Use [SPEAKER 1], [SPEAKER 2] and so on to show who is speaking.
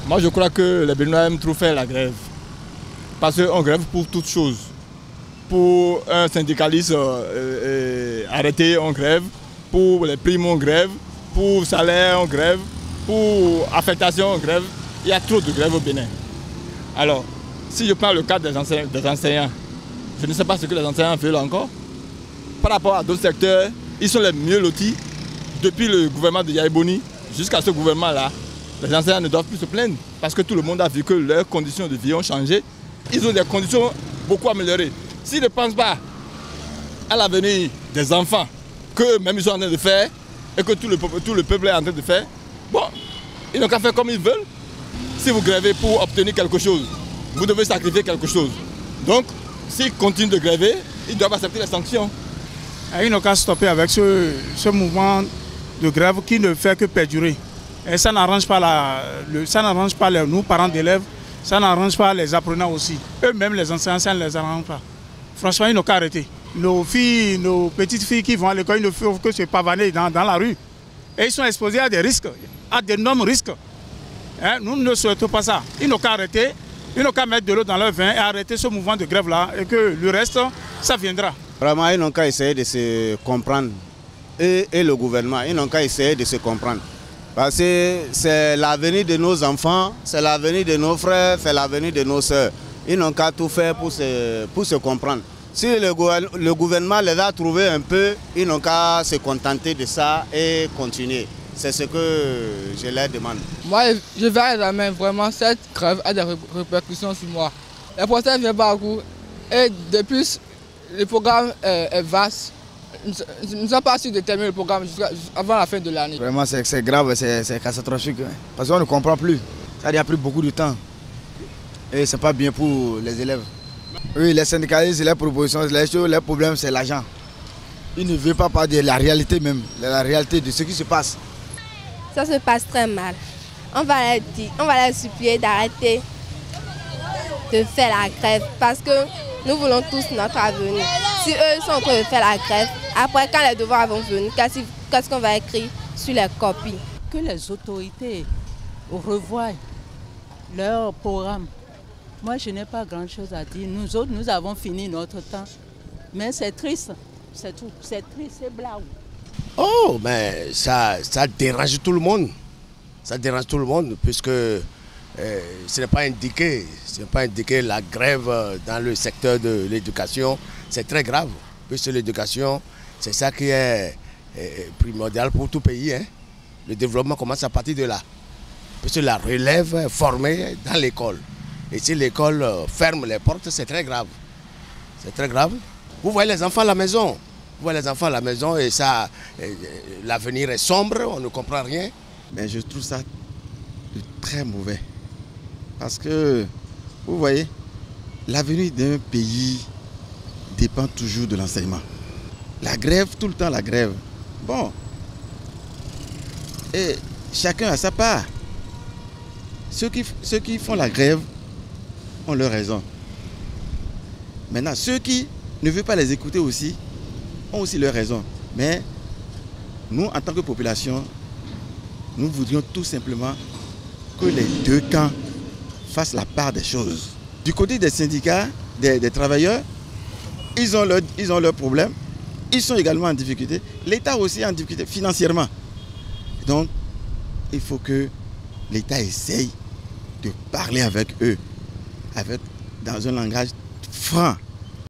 [SPEAKER 1] Moi, je crois que les Béninois aiment trop faire la grève. Parce qu'on grève pour toutes choses. Pour un syndicaliste arrêté, on grève. Pour les primes, on grève. Pour salaire, on grève. Pour affectation, on grève. Il y a trop de grèves au Bénin. Alors, si je prends le cas des enseignants, je ne sais pas ce que les enseignants veulent encore. Par rapport à d'autres secteurs, ils sont les mieux lotis. Depuis le gouvernement de Yahya Boni jusqu'à ce gouvernement-là, les enseignants ne doivent plus se plaindre parce que tout le monde a vu que leurs conditions de vie ont changé. Ils ont des conditions beaucoup améliorées. S'ils ne pensent pas à l'avenir des enfants qu'eux-mêmes ils sont en train de faire et que tout le peuple est en train de faire, bon, ils n'ont qu'à faire comme ils veulent. Si vous grévez pour obtenir quelque chose, vous devez sacrifier quelque chose. Donc, s'ils continuent de gréver, ils doivent accepter les sanctions.
[SPEAKER 2] Ils n'ont qu'à stopper avec ce mouvement de grève qui ne fait que perdurer. Et ça n'arrange pas, nous, parents d'élèves, ça n'arrange pas les apprenants aussi. Eux-mêmes, les enseignants, ça ne les arrange pas. Franchement, ils n'ont qu'à arrêter. Nos filles, nos petites filles qui vont à l'école, ils ne font que se pavaner dans la rue. Et ils sont exposés à des risques, à d'énormes risques. Nous ne souhaitons pas ça. Ils n'ont qu'à arrêter, ils n'ont qu'à mettre de l'eau dans leur vin et arrêter ce mouvement de grève-là et que le reste, ça viendra.
[SPEAKER 3] Vraiment, ils n'ont qu'à essayer de se comprendre. Et le gouvernement, ils n'ont qu'à essayer de se comprendre. Parce que c'est l'avenir de nos enfants, c'est l'avenir de nos frères, c'est l'avenir de nos sœurs. Ils n'ont qu'à tout faire pour se comprendre. Si le gouvernement les a trouvés un peu, ils n'ont qu'à se contenter de ça et continuer. C'est ce que je leur demande.
[SPEAKER 4] Moi, je vais à l'examen. Vraiment, cette grève a des répercussions sur moi. Les professeurs viennent pas à cours. Et de plus, le programme est vaste. Nous ne sommes pas sûrs de terminer le programme avant la fin de l'année.
[SPEAKER 5] Vraiment, c'est grave, c'est catastrophique. Parce qu'on ne comprend plus. Ça a pris beaucoup de temps. Et ce n'est pas bien pour les élèves. Oui, les syndicalistes, les propositions, les problèmes, c'est l'argent. Ils ne veulent pas parler de la réalité même, de la réalité de ce qui se passe.
[SPEAKER 6] Ça se passe très mal. On va les supplier d'arrêter de faire la grève parce que nous voulons tous notre avenir. Si eux sont en train de faire la grève, après quand les devoirs vont venir, qu'est-ce qu'on va écrire sur les copies?
[SPEAKER 7] Que les autorités revoient leur programme. Moi, je n'ai pas grand-chose à dire. Nous autres, nous avons fini notre temps. Mais c'est triste, c'est tout. C'est triste, c'est blanc.
[SPEAKER 8] Oh, mais ça dérange tout le monde. Ça dérange tout le monde puisque ce n'est pas indiqué. Ce n'est pas indiqué la grève dans le secteur de l'éducation. C'est très grave. Puisque l'éducation, c'est ça qui est primordial pour tout pays. Hein. Le développement commence à partir de là. Puisque la relève est formée dans l'école. Et si l'école ferme les portes, c'est très grave. C'est très grave. Vous voyez les enfants à la maison. Vous voyez les enfants à la maison et ça, l'avenir est sombre, on ne comprend rien.
[SPEAKER 9] Mais je trouve ça très mauvais. Parce que, vous voyez, l'avenir d'un pays dépend toujours de l'enseignement. La grève, tout le temps la grève. Bon. Et chacun a sa part. Ceux qui font la grève ont leur raison. Maintenant, ceux qui ne veulent pas les écouter aussi, ont aussi leur raison. Mais nous, en tant que population, nous voudrions tout simplement que les deux camps fassent la part des choses. Du côté des syndicats, des travailleurs, ils ont leurs problèmes. Ils sont également en difficulté. L'État aussi est en difficulté financièrement. Donc, il faut que l'État essaye de parler avec eux, dans un langage franc.